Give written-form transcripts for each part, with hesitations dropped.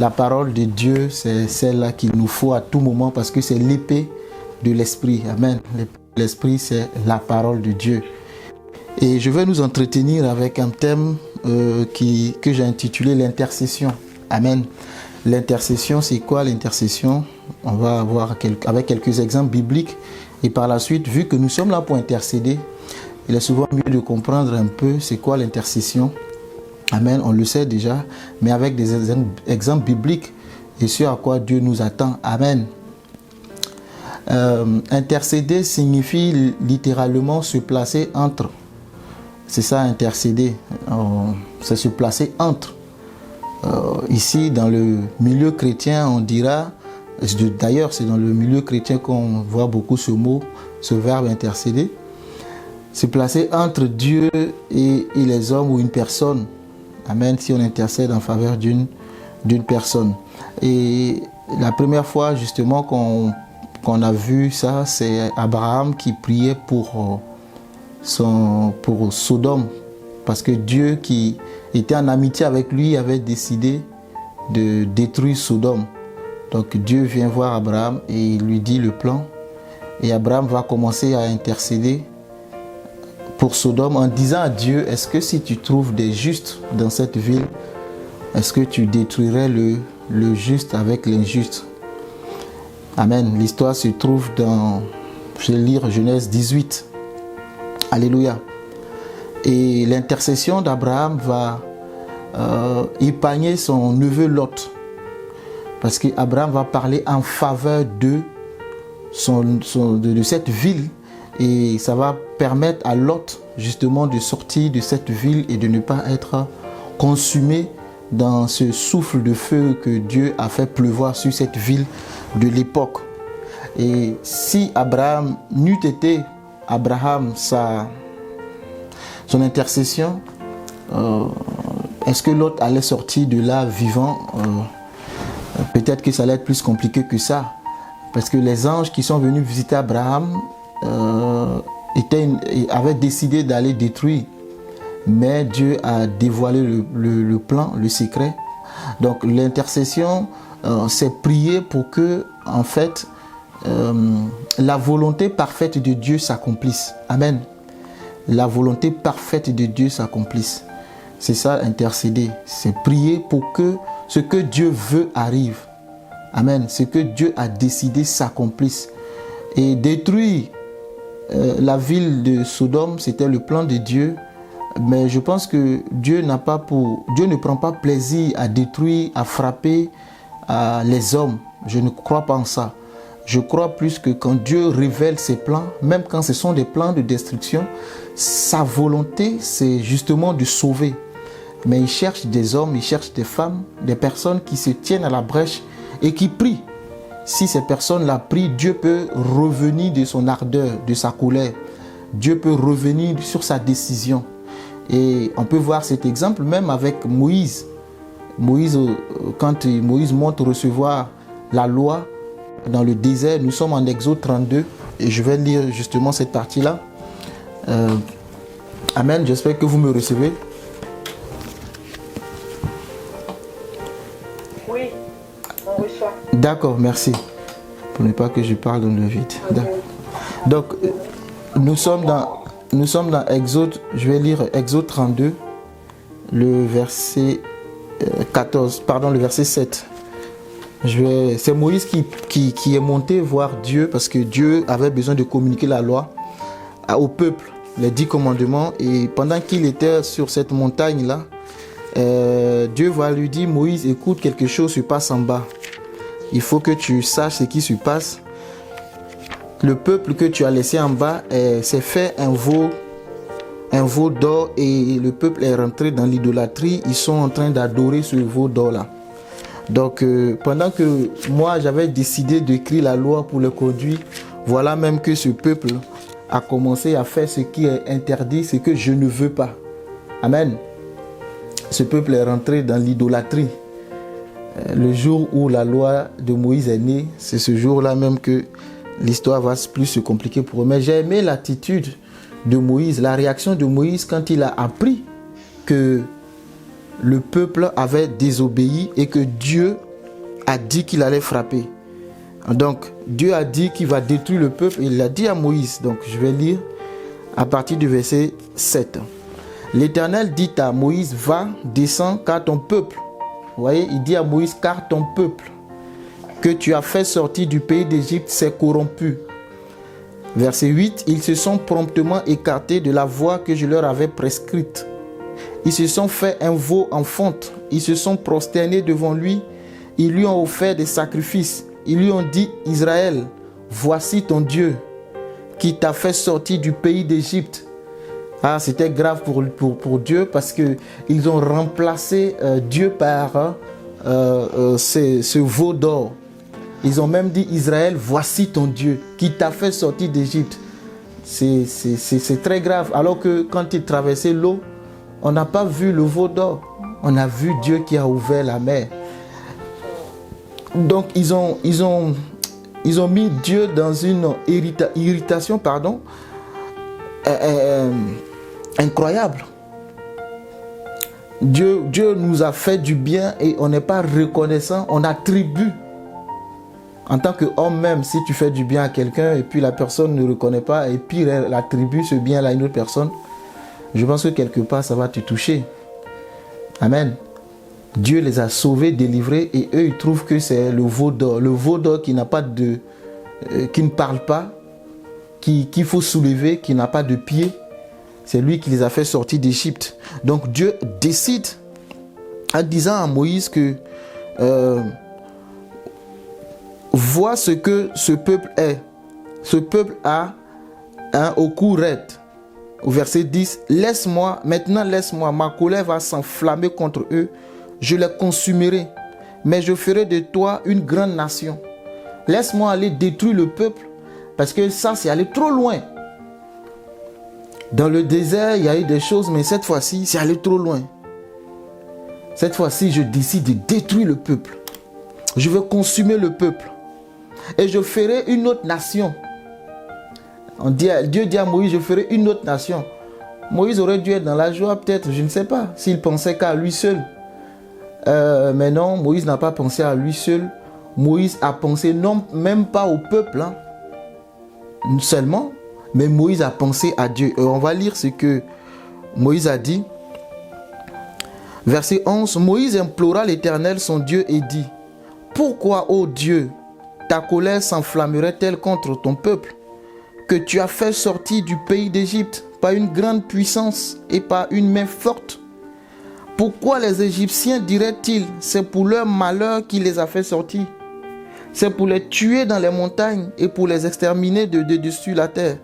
la parole de Dieu, c'est celle-là qu'il nous faut à tout moment parce que c'est l'épée de l'esprit. Amen. L'esprit, c'est la parole de Dieu. Et je vais nous entretenir avec un thème que j'ai intitulé l'intercession. Amen. L'intercession, c'est quoi l'intercession? On va voir avec quelques exemples bibliques. Et par la suite, vu que nous sommes là pour intercéder, il est souvent mieux de comprendre un peu c'est quoi l'intercession. Amen, on le sait déjà, mais avec des exemples bibliques et ce à quoi Dieu nous attend. Amen. Intercéder signifie littéralement se placer entre. C'est ça, intercéder. C'est se placer entre. Ici, dans le milieu chrétien, on dira, d'ailleurs, c'est dans le milieu chrétien qu'on voit beaucoup ce mot, ce verbe intercéder. Se placer entre Dieu et les hommes ou une personne. Amen, si on intercède en faveur d'une personne. Et la première fois, justement, qu'on a vu ça, c'est Abraham qui priait pour Sodome. Parce que Dieu, qui était en amitié avec lui, avait décidé de détruire Sodome. Donc Dieu vient voir Abraham et il lui dit le plan. Et Abraham va commencer à intercéder pour Sodome en disant à Dieu, est-ce que si tu trouves des justes dans cette ville, est-ce que tu détruirais le juste avec l'injuste? Amen. L'histoire se trouve dans, je vais lire Genèse 18. Alléluia. Et l'intercession d'Abraham va épargner son neveu Lot. Parce qu'Abraham va parler en faveur de cette ville. Et ça va permettre à Lot justement de sortir de cette ville et de ne pas être consumé dans ce souffle de feu que Dieu a fait pleuvoir sur cette ville de l'époque. Et si Abraham n'eût été son intercession, est-ce que Lot allait sortir de là vivant? Peut-être que ça allait être plus compliqué que ça. Parce que les anges qui sont venus visiter Abraham avaient décidé d'aller détruire. Mais Dieu a dévoilé le plan, le secret. Donc l'intercession, c'est prier pour que, en fait, la volonté parfaite de Dieu s'accomplisse. Amen. La volonté parfaite de Dieu s'accomplisse. C'est ça, intercéder. C'est prier pour que ce que Dieu veut arrive. Amen. Ce que Dieu a décidé s'accomplisse. Et détruire la ville de Sodome, c'était le plan de Dieu. Mais je pense que Dieu ne prend pas plaisir à détruire, à frapper les hommes. Je ne crois pas en ça. Je crois plus que quand Dieu révèle ses plans, même quand ce sont des plans de destruction, sa volonté, c'est justement de sauver. Mais il cherche des hommes, il cherche des femmes, des personnes qui se tiennent à la brèche et qui prient. Si ces personnes-là prient, Dieu peut revenir de son ardeur, de sa colère. Dieu peut revenir sur sa décision. Et on peut voir cet exemple même avec Moïse. Quand Moïse monte recevoir la loi dans le désert, nous sommes en Exode 32 et je vais lire justement cette partie-là. Amen, j'espère que vous me recevez. Oui, on reçoit. D'accord, merci. Pour ne pas que je parle dans le vide. Donc, nous sommes dans Exode, je vais lire Exode 32, le verset 7. C'est Moïse qui est monté voir Dieu parce que Dieu avait besoin de communiquer la loi au peuple, les 10 commandements. Et pendant qu'il était sur cette montagne-là, Dieu va lui dire, Moïse, écoute, quelque chose se passe en bas. Il faut que tu saches ce qui se passe. Le peuple que tu as laissé en bas s'est fait un veau d'or et le peuple est rentré dans l'idolâtrie. Ils sont en train d'adorer ce veau d'or-là. Donc, pendant que moi, j'avais décidé d'écrire la loi pour le conduire, voilà même que ce peuple a commencé à faire ce qui est interdit, ce que je ne veux pas. Amen. Ce peuple est rentré dans l'idolâtrie. Le jour où la loi de Moïse est née, c'est ce jour-là même que l'histoire va plus se compliquer pour eux. Mais j'ai aimé l'attitude de Moïse, la réaction de Moïse quand il a appris que le peuple avait désobéi et que Dieu a dit qu'il allait frapper. Donc, Dieu a dit qu'il va détruire le peuple. Il l'a dit à Moïse. Donc, je vais lire à partir du verset 7. L'Éternel dit à Moïse, va, descends, car ton peuple, vous voyez, il dit à Moïse, car ton peuple que tu as fait sortir du pays d'Égypte s'est corrompu. Verset 8, ils se sont promptement écartés de la voie que je leur avais prescrite. Ils se sont fait un veau en fonte. Ils se sont prosternés devant lui. Ils lui ont offert des sacrifices. Ils lui ont dit, Israël, voici ton Dieu qui t'a fait sortir du pays d'Égypte. Ah, c'était grave pour Dieu parce qu'ils ont remplacé Dieu par ce veau d'or. Ils ont même dit, Israël, voici ton Dieu qui t'a fait sortir d'Égypte. C'est très grave. Alors que quand ils traversaient l'eau, on n'a pas vu le veau d'or. On a vu Dieu qui a ouvert la mer. Donc, ils ont mis Dieu dans une irritation, incroyable. Dieu nous a fait du bien et on n'est pas reconnaissant. On attribue. En tant qu'homme même, si tu fais du bien à quelqu'un et puis la personne ne reconnaît pas et puis elle attribue ce bien à une autre personne, je pense que quelque part ça va te toucher. Amen. Dieu les a sauvés, délivrés et eux ils trouvent que c'est le veau d'or. Le veau d'or qui n'a pas qui ne parle pas, qu'il faut soulever, qui n'a pas de pied. C'est lui qui les a fait sortir d'Égypte. Donc Dieu décide en disant à Moïse que vois ce que ce peuple est. Ce peuple a au cou raide. Au verset 10, maintenant laisse-moi, ma colère va s'enflammer contre eux, je les consumerai, mais je ferai de toi une grande nation. Laisse-moi aller détruire le peuple, parce que ça c'est aller trop loin. Dans le désert, il y a eu des choses, mais cette fois-ci, c'est aller trop loin. Cette fois-ci, je décide de détruire le peuple. Je vais consumer le peuple. Et je ferai une autre nation. Dieu dit à Moïse, je ferai une autre nation. Moïse aurait dû être dans la joie, peut-être, je ne sais pas, s'il pensait qu'à lui seul. Mais non, Moïse n'a pas pensé à lui seul. Moïse a pensé, non, même pas au peuple, seulement, mais Moïse a pensé à Dieu. Et on va lire ce que Moïse a dit. Verset 11, Moïse implora l'Éternel, son Dieu, et dit, pourquoi, ô Dieu, ta colère s'enflammerait-elle contre ton peuple, que tu as fait sortir du pays d'Égypte par une grande puissance et par une main forte? Pourquoi les Égyptiens diraient-ils, c'est pour leur malheur qu'il les a fait sortir? C'est pour les tuer dans les montagnes et pour les exterminer de dessus la terre.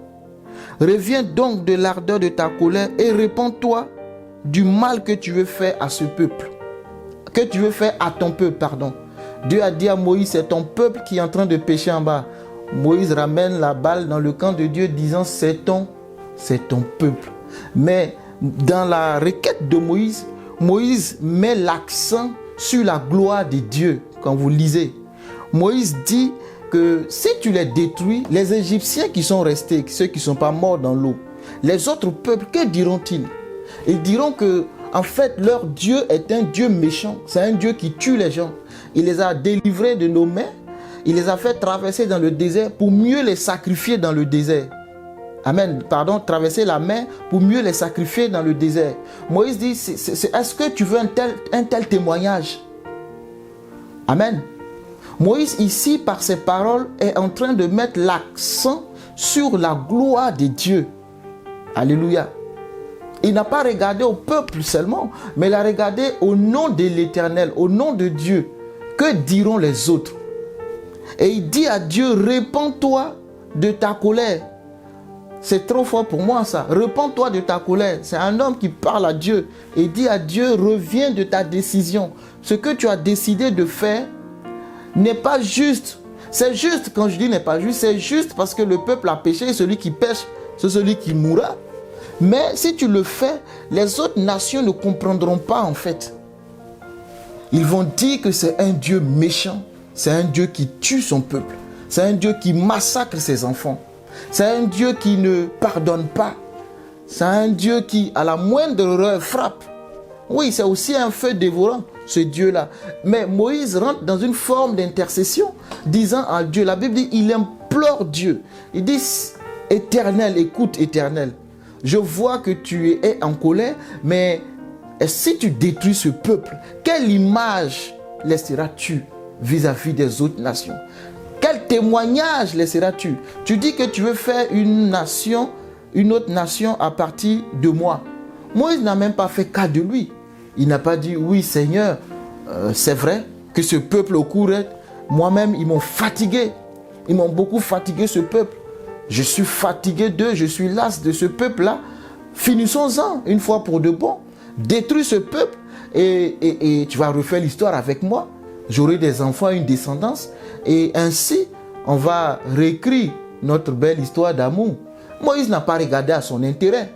Reviens donc de l'ardeur de ta colère et répands-toi du mal que tu veux faire à ce peuple. Que tu veux faire à ton peuple, pardon. Dieu a dit à Moïse, c'est ton peuple qui est en train de pécher en bas. Moïse ramène la balle dans le camp de Dieu disant, c'est ton peuple. Mais dans la requête de Moïse, Moïse met l'accent sur la gloire de Dieu. Quand vous lisez, Moïse dit que si tu les détruis, les Égyptiens qui sont restés, ceux qui ne sont pas morts dans l'eau, les autres peuples, que diront-ils? Ils diront que en fait leur Dieu est un Dieu méchant. C'est un Dieu qui tue les gens. Il les a délivrés de nos mains. Il les a fait traverser dans le désert pour mieux les sacrifier dans le désert. Amen. Pardon, traverser la mer pour mieux les sacrifier dans le désert. Moïse dit, est-ce que tu veux un tel témoignage? Amen. Moïse ici, par ses paroles, est en train de mettre l'accent sur la gloire de Dieu. Alléluia. Il n'a pas regardé au peuple seulement, mais il a regardé au nom de l'Éternel, au nom de Dieu. Que diront les autres? Et il dit à Dieu, répands-toi de ta colère. C'est trop fort pour moi ça. Répands-toi de ta colère. C'est un homme qui parle à Dieu et dit à Dieu, reviens de ta décision. Ce que tu as décidé de faire n'est pas juste. C'est juste, quand je dis n'est pas juste, c'est juste parce que le peuple a péché. Celui qui pêche, c'est celui qui mourra. Mais si tu le fais, les autres nations ne comprendront pas en fait. Ils vont dire que c'est un Dieu méchant. C'est un Dieu qui tue son peuple. C'est un Dieu qui massacre ses enfants. C'est un Dieu qui ne pardonne pas. C'est un Dieu qui, à la moindre erreur, frappe. Oui, c'est aussi un feu dévorant. ce Dieu-là. Mais Moïse rentre dans une forme d'intercession, disant à Dieu, la Bible dit, il implore Dieu. Il dit, Éternel, écoute Éternel, je vois que tu es en colère, mais si tu détruis ce peuple, quelle image laisseras-tu vis-à-vis des autres nations? Quel témoignage laisseras-tu? Tu dis que tu veux faire une autre nation à partir de moi. Moïse n'a même pas fait cas de lui. Il n'a pas dit, oui Seigneur, c'est vrai que ce peuple au cours, moi-même, ils m'ont fatigué. Ils m'ont beaucoup fatigué, ce peuple. Je suis fatigué d'eux, je suis las de ce peuple-là. Finissons-en une fois pour de bon. Détruis ce peuple et tu vas refaire l'histoire avec moi. J'aurai des enfants, une descendance. Et ainsi, on va réécrire notre belle histoire d'amour. Moïse n'a pas regardé à son intérêt.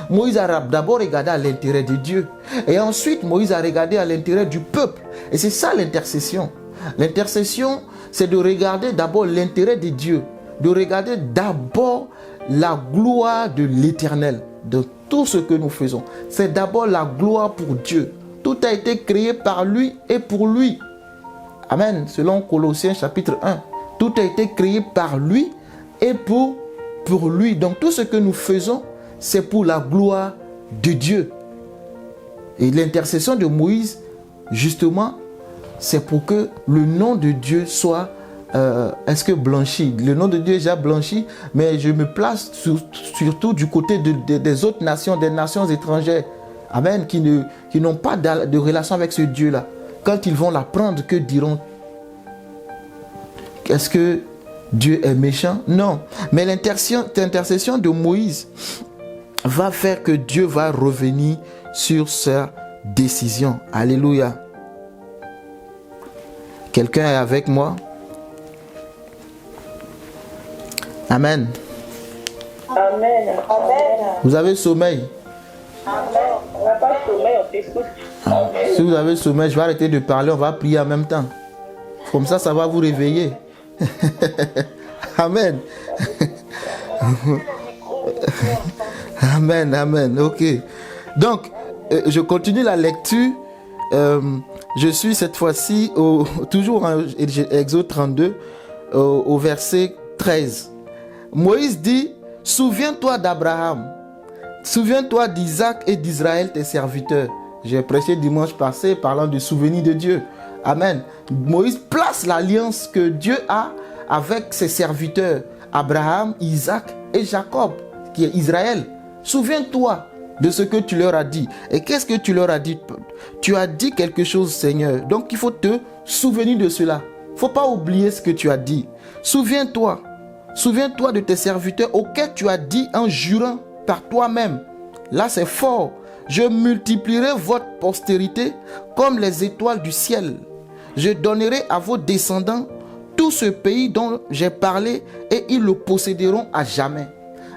Moïse a d'abord regardé à l'intérêt de Dieu. Et ensuite, Moïse a regardé à l'intérêt du peuple. Et c'est ça l'intercession. L'intercession, c'est de regarder d'abord l'intérêt de Dieu. De regarder d'abord la gloire de l'Éternel. De tout ce que nous faisons. C'est d'abord la gloire pour Dieu. Tout a été créé par lui et pour lui. Amen. Selon Colossiens chapitre 1. Tout a été créé par lui et pour lui. Donc tout ce que nous faisons, c'est pour la gloire de Dieu. Et l'intercession de Moïse, justement, c'est pour que le nom de Dieu soit est-ce que blanchi? Le nom de Dieu est déjà blanchi, mais je me place surtout du côté des autres nations, des nations étrangères. Amen. Qui n'ont pas de relation avec ce Dieu-là. Quand ils vont l'apprendre, que diront? Est-ce que Dieu est méchant? Non. Mais l'intercession de Moïse va faire que Dieu va revenir sur sa décision. Alléluia. Quelqu'un est avec moi? Amen. Amen. Amen. Vous avez sommeil? Amen. On n'a pas sommeil, on t'écoute. Si vous avez sommeil, je vais arrêter de parler, on va prier en même temps. Comme ça, ça va vous réveiller. Amen. Amen, amen. Ok. Donc, je continue la lecture. Je suis cette fois-ci toujours en Exode 32, au verset 13. Moïse dit, souviens-toi d'Abraham, souviens-toi d'Isaac et d'Israël, tes serviteurs. J'ai prêché dimanche passé parlant du souvenir de Dieu. Amen. Moïse place l'alliance que Dieu a avec ses serviteurs, Abraham, Isaac et Jacob, qui est Israël. Souviens-toi de ce que tu leur as dit. Et qu'est-ce que tu leur as dit? Tu as dit quelque chose, Seigneur. Donc il faut te souvenir de cela. Il ne faut pas oublier ce que tu as dit. Souviens-toi. Souviens-toi de tes serviteurs auxquels tu as dit en jurant par toi-même. Là, c'est fort. Je multiplierai votre postérité comme les étoiles du ciel. Je donnerai à vos descendants tout ce pays dont j'ai parlé et ils le posséderont à jamais.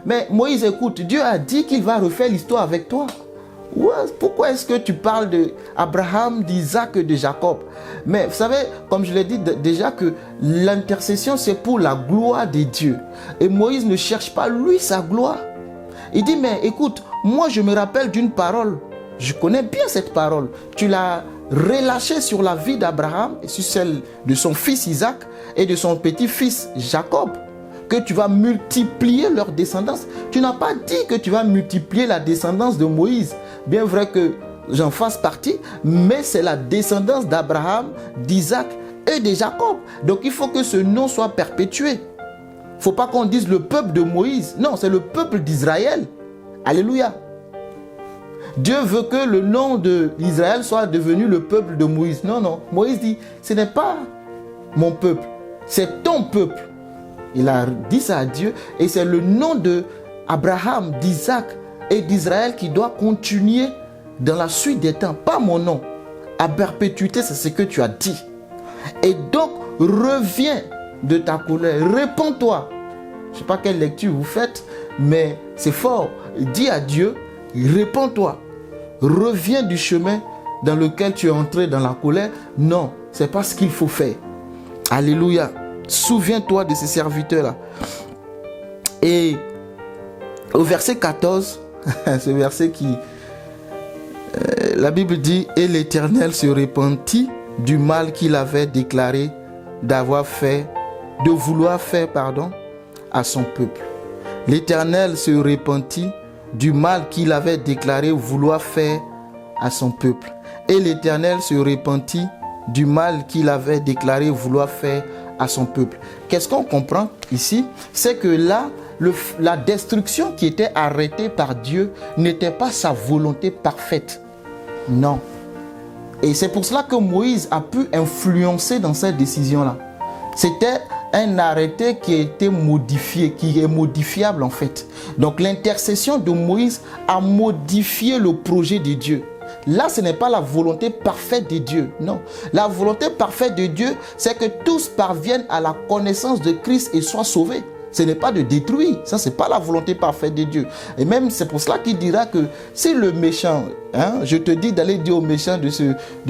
Mais Moïse, écoute, Dieu a dit qu'il va refaire l'histoire avec toi. Pourquoi est-ce que tu parles d'Abraham, d'Isaac et de Jacob? Mais vous savez, comme je l'ai dit déjà, que l'intercession, c'est pour la gloire de Dieu. Et Moïse ne cherche pas, lui, sa gloire. Il dit, mais écoute, moi, je me rappelle d'une parole. Je connais bien cette parole. Tu l'as relâchée sur la vie d'Abraham et sur celle de son fils Isaac et de son petit-fils Jacob. Que tu vas multiplier leur descendance. Tu n'as pas dit que tu vas multiplier la descendance de Moïse. Bien vrai que j'en fasse partie, mais c'est la descendance d'Abraham, d'Isaac et de Jacob. Donc il faut que ce nom soit perpétué. Il ne faut pas qu'on dise le peuple de Moïse. Non, c'est le peuple d'Israël. Alléluia. Dieu veut que le nom d'Israël soit devenu le peuple de Moïse. Non, non. Moïse dit, ce n'est pas mon peuple, c'est ton peuple. Il a dit ça à Dieu et c'est le nom d'Abraham, d'Isaac et d'Israël qui doit continuer dans la suite des temps. Pas mon nom. À perpétuité, c'est ce que tu as dit. Et donc, reviens de ta colère. Réponds-toi. Je ne sais pas quelle lecture vous faites, mais c'est fort. Dis à Dieu, réponds-toi. Reviens du chemin dans lequel tu es entré dans la colère. Non, c'est pas ce qu'il faut faire. Alléluia. Souviens-toi de ces serviteurs-là. Et au verset 14, ce verset qui La Bible dit, et l'Éternel se repentit du mal qu'il avait déclaré de vouloir faire, à son peuple. L'Éternel se repentit du mal qu'il avait déclaré vouloir faire à son peuple. Et l'Éternel se repentit du mal qu'il avait déclaré vouloir faire à son peuple. Qu'est-ce qu'on comprend ici? C'est que là, la destruction qui était arrêtée par Dieu n'était pas sa volonté parfaite. Non. Et c'est pour cela que Moïse a pu influencer dans cette décision-là. C'était un arrêté qui a été modifié, qui est modifiable en fait. Donc l'intercession de Moïse a modifié le projet de Dieu. Là, ce n'est pas la volonté parfaite de Dieu, non. La volonté parfaite de Dieu, c'est que tous parviennent à la connaissance de Christ et soient sauvés. Ce n'est pas de détruire, ça c'est pas la volonté parfaite de Dieu. Et même c'est pour cela qu'il dira que si le méchant, je te dis d'aller dire au méchant de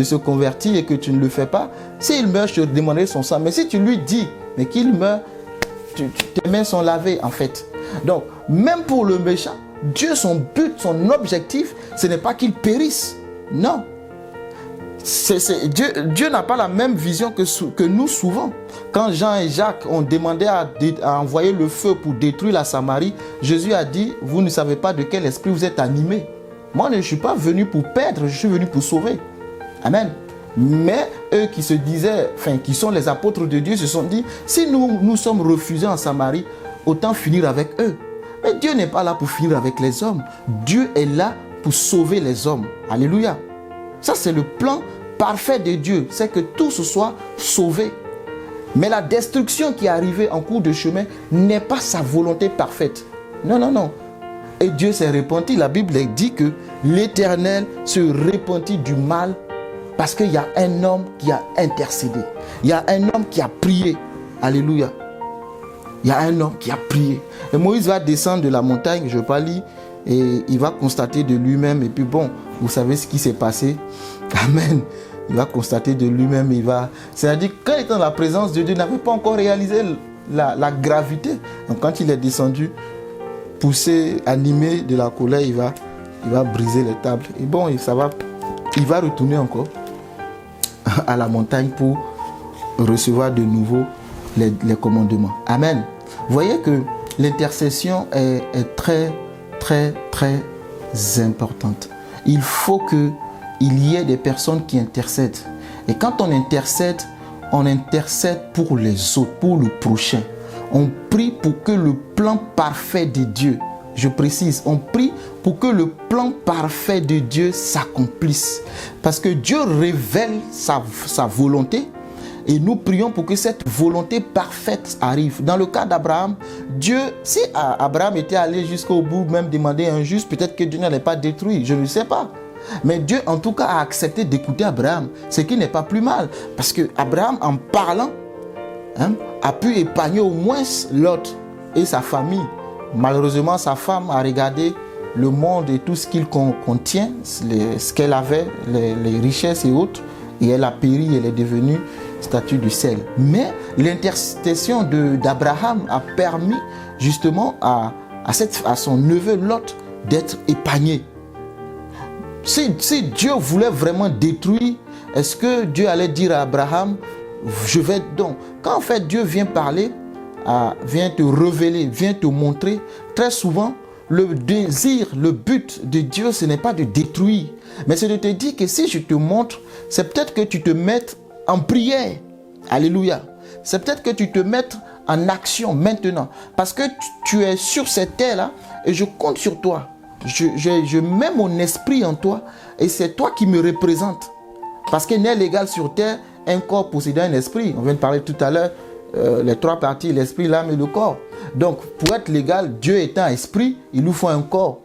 se convertir et que tu ne le fais pas, s'il meurt, je te demanderai son sang. Mais si tu lui dis, mais qu'il meurt, tes mains sont lavées en fait. Donc, même pour le méchant, Dieu, son but, son objectif, ce n'est pas qu'il périsse. Non. Dieu n'a pas la même vision que nous souvent. Quand Jean et Jacques ont demandé à envoyer le feu pour détruire la Samarie, Jésus a dit, vous ne savez pas de quel esprit vous êtes animés. Moi, je ne suis pas venu pour perdre, je suis venu pour sauver. Amen. Mais eux qui se disaient, qui sont les apôtres de Dieu, se sont dit, si nous sommes refusés en Samarie, autant finir avec eux. Mais Dieu n'est pas là pour finir avec les hommes. Dieu est là pour sauver les hommes. Alléluia. Ça, c'est le plan parfait de Dieu. C'est que tous soient sauvés. Mais la destruction qui est arrivée en cours de chemin n'est pas sa volonté parfaite. Non, non, non. Et Dieu s'est repenti. La Bible dit que l'Éternel se repentit du mal parce qu'il y a un homme qui a intercédé. Il y a un homme qui a prié. Alléluia. Il y a un homme qui a prié. Et Moïse va descendre de la montagne, je ne vais pas lire, et il va constater de lui-même. Et puis bon, vous savez ce qui s'est passé. Amen. Il va constater de lui-même. C'est-à-dire, quand il était dans la présence de Dieu, il n'avait pas encore réalisé la gravité. Donc quand il est descendu, poussé, animé de la colère, il va briser les tables. Et bon, il va retourner encore à la montagne pour recevoir de nouveau les commandements. Amen. Vous voyez que l'intercession est très, très, très importante. Il faut qu'il y ait des personnes qui intercèdent. Et quand on intercède pour les autres, pour le prochain. On prie pour que le plan parfait de Dieu, je précise, on prie pour que le plan parfait de Dieu s'accomplisse. Parce que Dieu révèle sa volonté. Et nous prions pour que cette volonté parfaite arrive. Dans le cas d'Abraham, Dieu, si Abraham était allé jusqu'au bout, même demander un juste, peut-être que Dieu n'allait pas détruire, je ne sais pas. Mais Dieu, en tout cas, a accepté d'écouter Abraham, ce qui n'est pas plus mal. Parce que Abraham, en parlant, a pu épargner au moins Lot et sa famille. Malheureusement, sa femme a regardé le monde et tout ce qu'il contient, ce qu'elle avait, les richesses et autres, et elle a péri, elle est devenue statue du sel. Mais l'intercession d'Abraham a permis justement à son neveu Lot d'être épargné. Si Dieu voulait vraiment détruire, est-ce que Dieu allait dire à Abraham, je vais donc. Quand en fait Dieu vient parler, vient te révéler, vient te montrer, très souvent, le désir, le but de Dieu, ce n'est pas de détruire, mais c'est de te dire que si je te montre, c'est peut-être que tu te mettes en prière. Alléluia. C'est peut-être que tu te mettes en action maintenant. Parce que tu es sur cette terre-là et je compte sur toi. Je mets mon esprit en toi et c'est toi qui me représente. Parce qu'il n'est légal sur terre un corps possédant un esprit. On vient de parler tout à l'heure, les trois parties, l'esprit, l'âme et le corps. Donc, pour être légal, Dieu étant esprit, il nous faut un corps.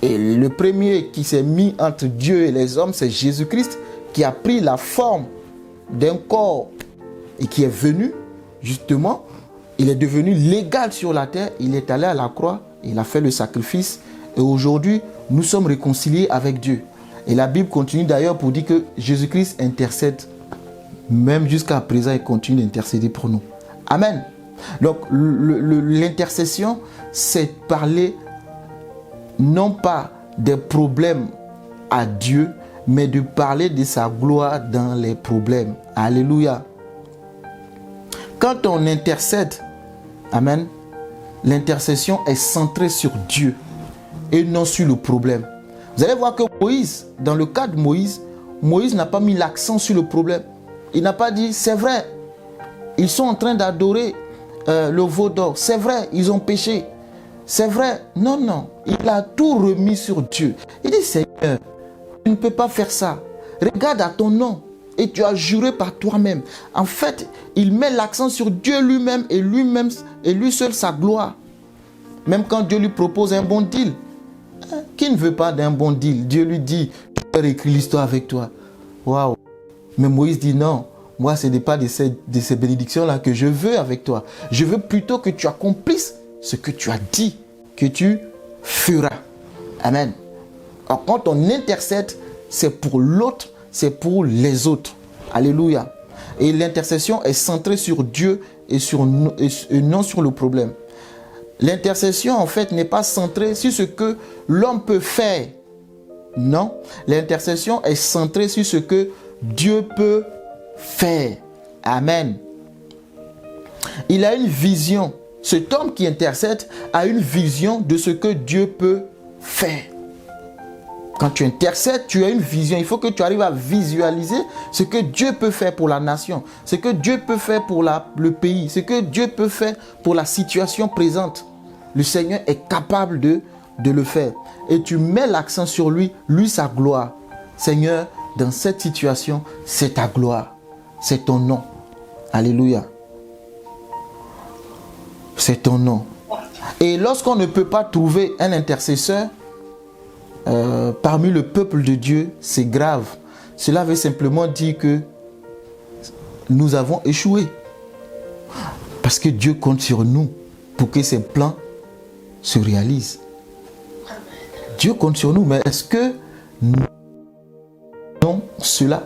Et le premier qui s'est mis entre Dieu et les hommes, c'est Jésus-Christ, qui a pris la forme d'un corps et qui est venu, justement, il est devenu légal sur la terre, il est allé à la croix, il a fait le sacrifice et aujourd'hui, nous sommes réconciliés avec Dieu. Et la Bible continue d'ailleurs pour dire que Jésus-Christ intercède, même jusqu'à présent, il continue d'intercéder pour nous. Amen. Donc, l'intercession, c'est parler non pas des problèmes à Dieu, mais de parler de sa gloire dans les problèmes. Alléluia. Quand on intercède, amen, l'intercession est centrée sur Dieu et non sur le problème. Vous allez voir que Moïse, dans le cas de Moïse, Moïse n'a pas mis l'accent sur le problème. Il n'a pas dit, c'est vrai, ils sont en train d'adorer le veau d'or. C'est vrai, ils ont péché. C'est vrai. Non, non. Il a tout remis sur Dieu. Il dit, Seigneur, tu ne peux pas faire ça. Regarde à ton nom et tu as juré par toi-même. En fait, il met l'accent sur Dieu lui-même et lui seul sa gloire. Même quand Dieu lui propose un bon deal. Qui ne veut pas d'un bon deal? Dieu lui dit, je vais écrire l'histoire avec toi. Waouh. Mais Moïse dit non. Moi, ce n'est pas de ces bénédictions-là que je veux avec toi. Je veux plutôt que tu accomplisses ce que tu as dit que tu feras. Amen. Alors, quand on intercède, c'est pour l'autre, c'est pour les autres. Alléluia. Et l'intercession est centrée sur Dieu et non sur le problème. L'intercession, en fait, n'est pas centrée sur ce que l'homme peut faire. Non. L'intercession est centrée sur ce que Dieu peut faire. Amen. Il a une vision. Cet homme qui intercède a une vision de ce que Dieu peut faire. Quand tu intercèdes, tu as une vision. Il faut que tu arrives à visualiser ce que Dieu peut faire pour la nation, ce que Dieu peut faire pour le pays, ce que Dieu peut faire pour la situation présente. Le Seigneur est capable de le faire. Et tu mets l'accent sur lui, sa gloire. Seigneur, dans cette situation, c'est ta gloire. C'est ton nom. Alléluia. C'est ton nom. Et lorsqu'on ne peut pas trouver un intercesseur parmi le peuple de Dieu, c'est grave. Cela veut simplement dire que nous avons échoué. Parce que Dieu compte sur nous pour que ses plans se réalisent. Dieu compte sur nous, mais est-ce que nous faisons cela?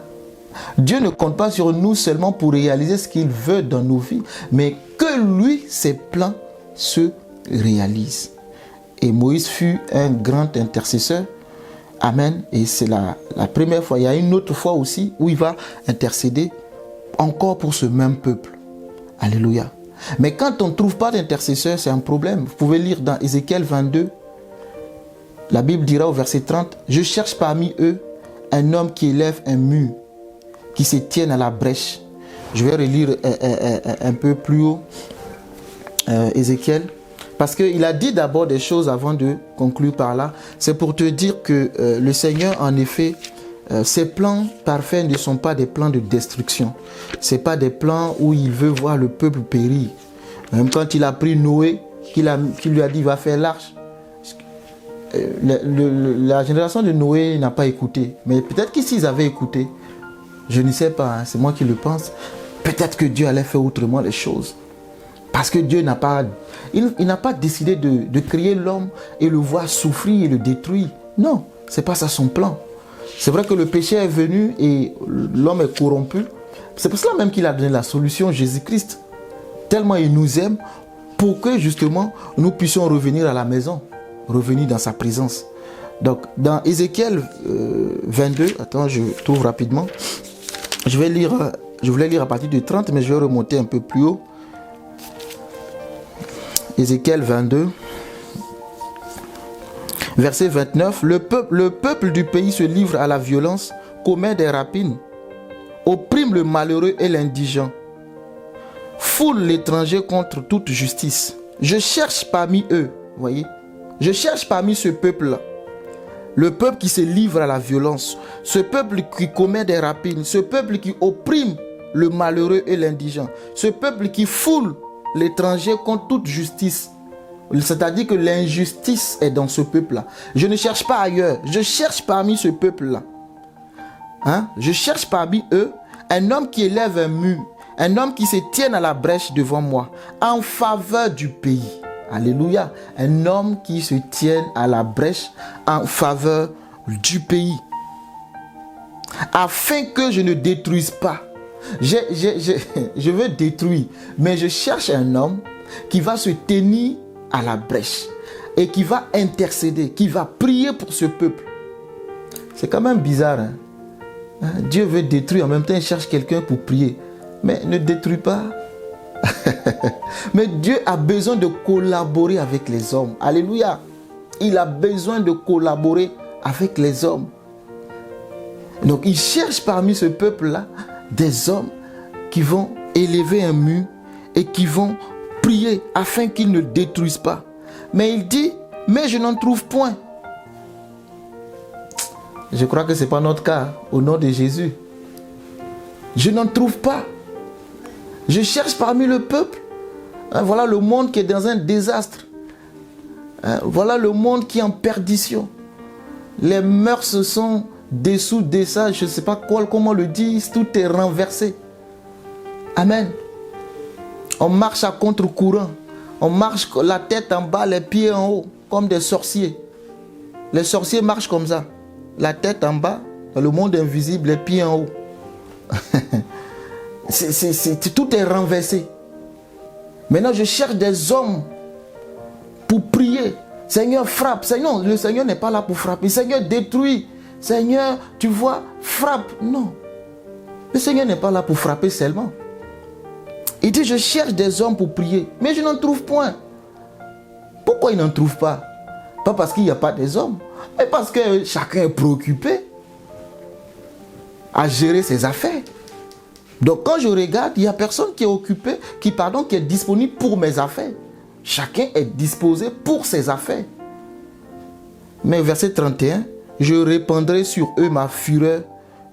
Dieu ne compte pas sur nous seulement pour réaliser ce qu'il veut dans nos vies, mais que lui, ses plans se réalisent. Et Moïse fut un grand intercesseur. Amen. Et c'est la première fois. Il y a une autre fois aussi où il va intercéder encore pour ce même peuple. Alléluia. Mais quand on ne trouve pas d'intercesseur, c'est un problème. Vous pouvez lire dans Ézéchiel 22. La Bible dira au verset 30, « Je cherche parmi eux un homme qui élève un mur, qui se tienne à la brèche. » Je vais relire un peu plus haut Ézéchiel. Parce qu'il a dit d'abord des choses avant de conclure par là. C'est pour te dire que le Seigneur, en effet, ses plans parfaits ne sont pas des plans de destruction. Ce n'est pas des plans où il veut voir le peuple périr. Même quand il a pris Noé, qu'il lui a dit va faire l'arche, la génération de Noé n'a pas écouté. Mais peut-être que s'ils avaient écouté, je ne sais pas, hein, c'est moi qui le pense, peut-être que Dieu allait faire autrement les choses. Parce que Dieu n'a pas, il n'a pas décidé de créer l'homme et le voir souffrir et le détruire. Non, ce n'est pas ça son plan. C'est vrai que le péché est venu et l'homme est corrompu. C'est pour cela même qu'il a donné la solution, Jésus-Christ. Tellement il nous aime pour que justement nous puissions revenir à la maison, revenir dans sa présence. Donc dans Ézéchiel 22, attends, je trouve rapidement. Je voulais lire à partir de 30, mais je vais remonter un peu plus haut. Ézéchiel 22, verset 29. Le peuple du pays se livre à la violence, commet des rapines, opprime le malheureux et l'indigent, foule l'étranger contre toute justice. Je cherche parmi eux, voyez, je cherche parmi ce peuple-là, le peuple qui se livre à la violence, ce peuple qui commet des rapines, ce peuple qui opprime le malheureux et l'indigent, ce peuple qui foule l'étranger contre toute justice. C'est-à-dire que l'injustice est dans ce peuple-là. Je ne cherche pas ailleurs, je cherche parmi ce peuple-là. Hein? Je cherche parmi eux un homme qui élève un mur, un homme qui se tienne à la brèche devant moi, en faveur du pays. Alléluia. Un homme qui se tienne à la brèche en faveur du pays. Afin que je ne détruise pas. Je veux détruire, mais je cherche un homme qui va se tenir à la brèche et qui va intercéder, qui va prier pour ce peuple. C'est quand même bizarre, hein? Dieu veut détruire, en même temps il cherche quelqu'un pour prier. Mais ne détruis pas. Mais Dieu a besoin de collaborer avec les hommes. Alléluia. Il a besoin de collaborer avec les hommes. Donc il cherche parmi ce peuple-là des hommes qui vont élever un mur et qui vont prier afin qu'ils ne détruisent pas. Mais il dit, mais je n'en trouve point. Je crois que ce n'est pas notre cas, au nom de Jésus. Je n'en trouve pas. Je cherche parmi le peuple. Voilà le monde qui est dans un désastre. Voilà le monde qui est en perdition. Les mœurs sont dessous des sages, je ne sais pas comment le dire, tout est renversé. Amen. On marche à contre-courant. On marche la tête en bas, les pieds en haut, comme des sorciers. Les sorciers marchent comme ça. La tête en bas, dans le monde invisible, les pieds en haut. Tout est renversé. Maintenant, je cherche des hommes pour prier. Seigneur, frappe. Seigneur, le Seigneur n'est pas là pour frapper. Seigneur, détruis. Seigneur, tu vois, frappe. Non. Le Seigneur n'est pas là pour frapper seulement. Il dit, je cherche des hommes pour prier, mais je n'en trouve point. Pourquoi il n'en trouve pas? Pas parce qu'il n'y a pas des hommes, mais parce que chacun est préoccupé à gérer ses affaires. Donc quand je regarde, il n'y a personne qui est occupé, qui est disponible pour mes affaires. Chacun est disposé pour ses affaires. Mais verset 31, je répandrai sur eux ma fureur,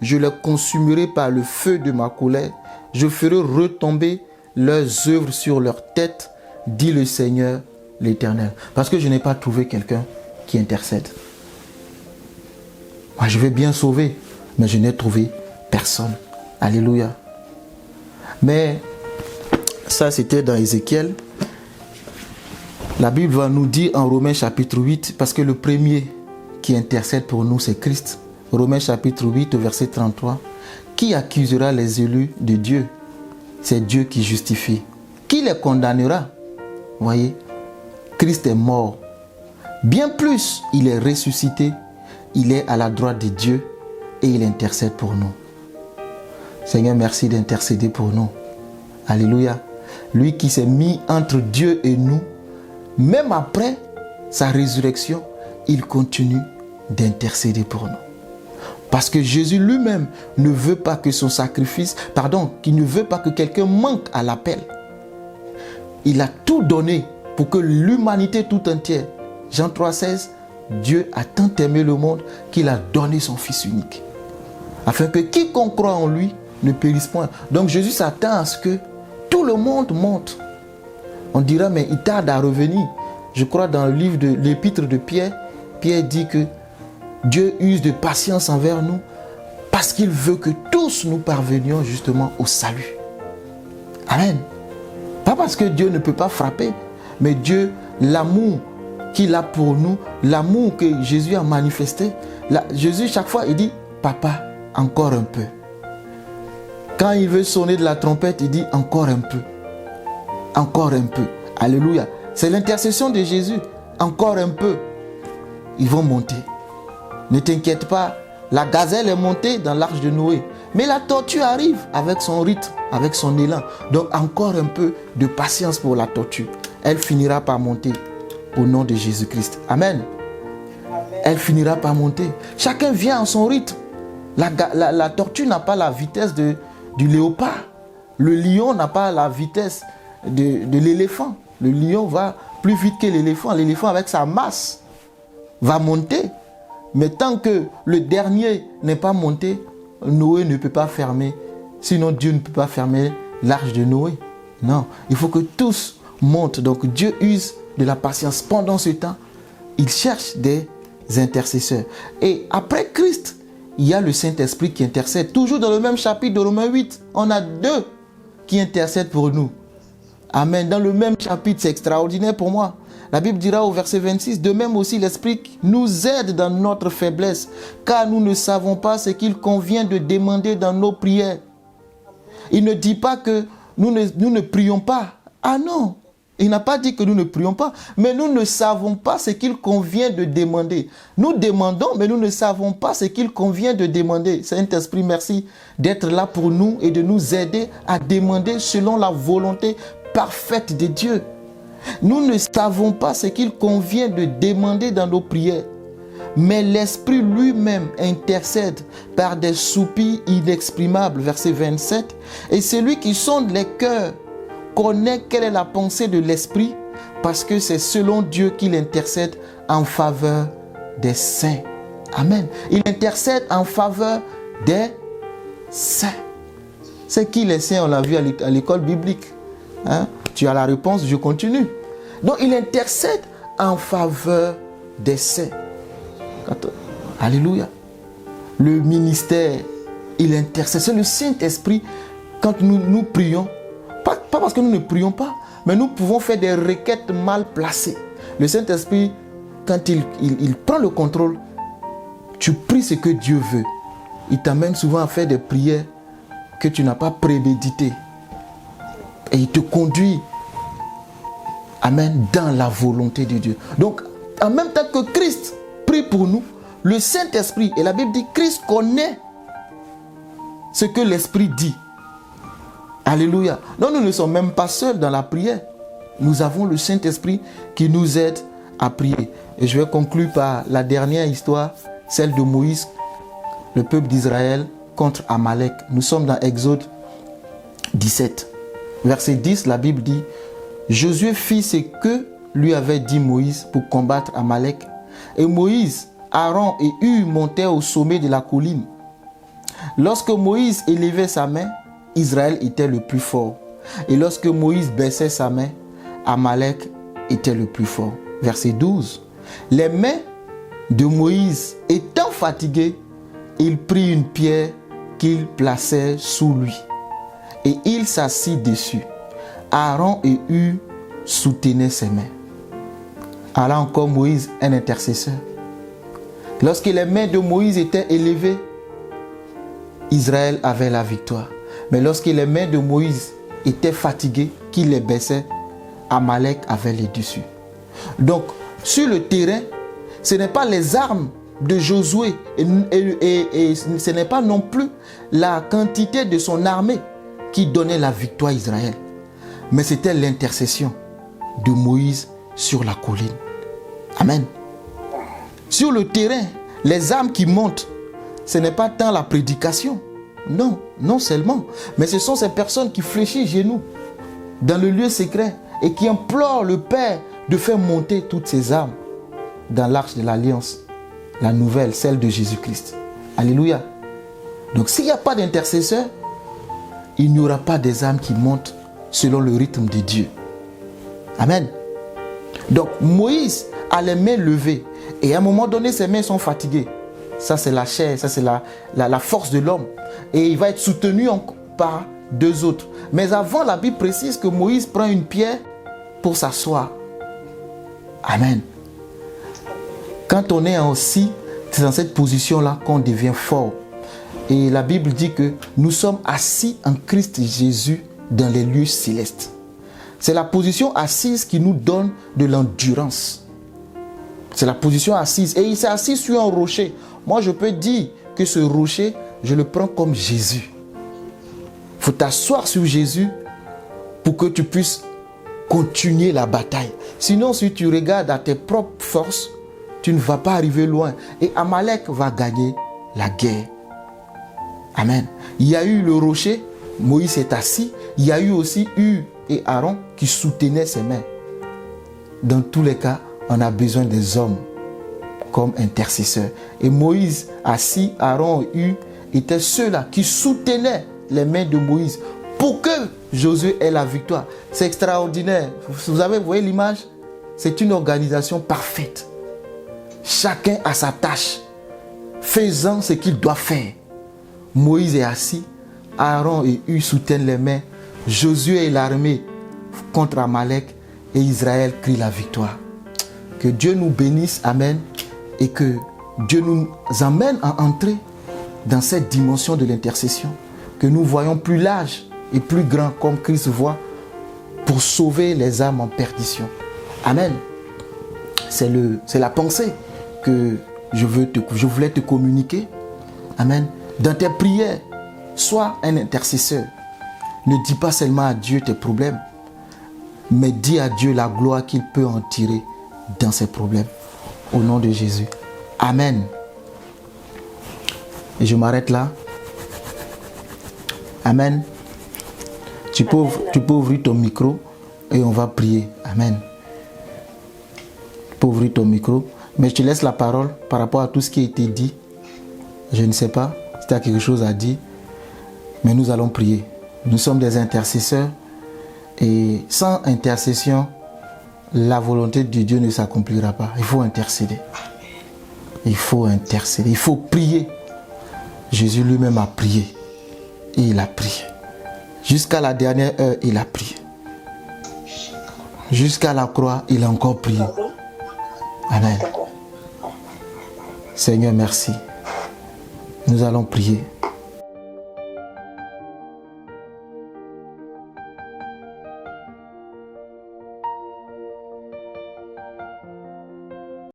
je les consumerai par le feu de ma colère, je ferai retomber leurs œuvres sur leur tête, dit le Seigneur l'Éternel. Parce que je n'ai pas trouvé quelqu'un qui intercède. Moi, je vais bien sauver, mais je n'ai trouvé personne. Alléluia. Mais ça, c'était dans Ézéchiel. La Bible va nous dire en Romains chapitre 8, parce que le premier qui intercède pour nous, c'est Christ. Romains chapitre 8, verset 33. Qui accusera les élus de Dieu? C'est Dieu qui justifie. Qui les condamnera? Voyez, Christ est mort. Bien plus, il est ressuscité. Il est à la droite de Dieu et il intercède pour nous. Seigneur, merci d'intercéder pour nous. Alléluia. Lui qui s'est mis entre Dieu et nous, même après sa résurrection, il continue d'intercéder pour nous. Parce que Jésus lui-même ne veut pas que son sacrifice, qu'il ne veut pas que quelqu'un manque à l'appel. Il a tout donné pour que l'humanité tout entière, Jean 3,16, Dieu a tant aimé le monde qu'il a donné son Fils unique. Afin que quiconque croit en lui ne périsse point. Donc Jésus s'attend à ce que tout le monde monte. On dira, mais il tarde à revenir. Je crois dans le livre de l'épître de Pierre, Pierre dit que Dieu use de patience envers nous parce qu'il veut que tous nous parvenions justement au salut. Amen. Pas parce que Dieu ne peut pas frapper, mais Dieu, l'amour qu'il a pour nous, l'amour que Jésus a manifesté. Jésus, chaque fois, il dit, papa, encore un peu. Quand il veut sonner de la trompette, il dit, encore un peu. Encore un peu. Alléluia. C'est l'intercession de Jésus. Encore un peu. Ils vont monter. Ne t'inquiète pas, la gazelle est montée dans l'arche de Noé. Mais la tortue arrive avec son rythme, avec son élan. Donc encore un peu de patience pour la tortue. Elle finira par monter au nom de Jésus-Christ. Amen. Amen. Elle finira par monter. Chacun vient en son rythme. La tortue n'a pas la vitesse du léopard. Le lion n'a pas la vitesse de l'éléphant. Le lion va plus vite que l'éléphant. L'éléphant avec sa masse va monter. Mais tant que le dernier n'est pas monté, Noé ne peut pas fermer. Sinon Dieu ne peut pas fermer l'arche de Noé. Non, il faut que tous montent. Donc Dieu use de la patience. Pendant ce temps, il cherche des intercesseurs. Et après Christ, il y a le Saint-Esprit qui intercède. Toujours dans le même chapitre de Romains 8, on a deux qui intercèdent pour nous. Amen. Dans le même chapitre, c'est extraordinaire pour moi. La Bible dira au verset 26, de même aussi l'Esprit nous aide dans notre faiblesse, car nous ne savons pas ce qu'il convient de demander dans nos prières. Il ne dit pas que nous ne prions pas. Ah non. Il n'a pas dit que nous ne prions pas, mais nous ne savons pas ce qu'il convient de demander. Nous demandons, mais nous ne savons pas ce qu'il convient de demander. Saint-Esprit, merci d'être là pour nous et de nous aider à demander selon la volonté parfaite de Dieu. Nous ne savons pas ce qu'il convient de demander dans nos prières, mais l'Esprit lui-même intercède par des soupirs inexprimables, verset 27, et celui qui sonde les cœurs connaît quelle est la pensée de l'Esprit, parce que c'est selon Dieu qu'il intercède en faveur des saints. Amen. Il intercède en faveur des saints. C'est qui les saints? On l'a vu à l'école biblique. Hein? Tu as la réponse, je continue. Donc il intercède en faveur des saints. Alléluia. Le ministère, il intercède. C'est le Saint-Esprit quand nous prions. Pas parce que nous ne prions pas, mais nous pouvons faire des requêtes mal placées. Le Saint-Esprit, quand il prend le contrôle, tu pries ce que Dieu veut. Il t'amène souvent à faire des prières que tu n'as pas préméditées. Et il te conduit, amen, dans la volonté de Dieu. Donc, en même temps que Christ prie pour nous, le Saint-Esprit, et la Bible dit, Christ connaît ce que l'Esprit dit. Alléluia. Donc nous ne sommes même pas seuls dans la prière. Nous avons le Saint-Esprit qui nous aide à prier. Et je vais conclure par la dernière histoire, celle de Moïse, le peuple d'Israël contre Amalek. Nous sommes dans Exode 17. Verset 10, la Bible dit, Josué fit ce que lui avait dit Moïse pour combattre Amalek. Et Moïse, Aaron et Hur montèrent au sommet de la colline. Lorsque Moïse élevait sa main, Israël était le plus fort. Et lorsque Moïse baissait sa main, Amalek était le plus fort. Verset 12. Les mains de Moïse étant fatiguées, il prit une pierre qu'il plaçait sous lui. Et il s'assit dessus. Aaron et Hur soutenaient ses mains. Alors encore Moïse, un intercesseur. Lorsque les mains de Moïse étaient élevées, Israël avait la victoire. Mais lorsque les mains de Moïse étaient fatiguées, qu'il les baissait, Amalek avait les dessus. Donc, sur le terrain, ce n'est pas les armes de Josué et ce n'est pas non plus la quantité de son armée qui donnait la victoire à Israël. Mais c'était l'intercession de Moïse sur la colline. Amen. Sur le terrain, les armes qui montent, ce n'est pas tant la prédication. Non, non seulement. Mais ce sont ces personnes qui fléchissent genoux dans le lieu secret et qui implorent le Père de faire monter toutes ces armes dans l'arche de l'alliance. La nouvelle, celle de Jésus-Christ. Alléluia. Donc s'il n'y a pas d'intercesseur, il n'y aura pas des âmes qui montent selon le rythme de Dieu. Amen. Donc Moïse a les mains levées et à un moment donné ses mains sont fatiguées. Ça c'est la chair, ça c'est la force de l'homme. Et il va être soutenu par deux autres. Mais avant, la Bible précise que Moïse prend une pierre pour s'asseoir. Amen. Quand on est aussi, c'est dans cette position-là qu'on devient fort. Et la Bible dit que nous sommes assis en Christ Jésus dans les lieux célestes. C'est la position assise qui nous donne de l'endurance. C'est la position assise. Et il s'est assis sur un rocher. Moi, je peux dire que ce rocher, je le prends comme Jésus. Il faut t'asseoir sur Jésus pour que tu puisses continuer la bataille. Sinon, si tu regardes à tes propres forces, tu ne vas pas arriver loin. Et Amalek va gagner la guerre. Amen. Il y a eu le rocher, Moïse est assis. Il y a eu aussi Hur et Aaron qui soutenaient ses mains. Dans tous les cas, on a besoin des hommes comme intercesseurs. Et Moïse assis, Aaron et Hur étaient ceux-là qui soutenaient les mains de Moïse pour que Josué ait la victoire. C'est extraordinaire. Vous voyez l'image? C'est une organisation parfaite. Chacun a sa tâche, faisant ce qu'il doit faire. Moïse est assis, Aaron et Hur soutiennent les mains, Josué et l'armée contre Amalek et Israël crie la victoire. Que Dieu nous bénisse, amen, et que Dieu nous amène à entrer dans cette dimension de l'intercession, que nous voyons plus large et plus grand comme Christ voit, pour sauver les âmes en perdition. Amen. C'est la pensée que je voulais te communiquer. Amen. Dans tes prières, sois un intercesseur. Ne dis pas seulement à Dieu tes problèmes, mais dis à Dieu la gloire qu'il peut en tirer dans ses problèmes. Au nom de Jésus. Amen. Et je m'arrête là. Amen. Tu peux ouvrir ton micro et on va prier. Amen. Tu peux ouvrir ton micro. Mais je te laisse la parole par rapport à tout ce qui a été dit. Je ne sais pas si tu as quelque chose à dire. Mais nous allons prier. Nous sommes des intercesseurs. Et sans intercession, la volonté de Dieu ne s'accomplira pas. Il faut intercéder. Il faut intercéder. Il faut prier. Jésus lui-même a prié. Et il a prié. Jusqu'à la dernière heure, il a prié. Jusqu'à la croix, il a encore prié. Amen. Seigneur, merci. Nous allons prier.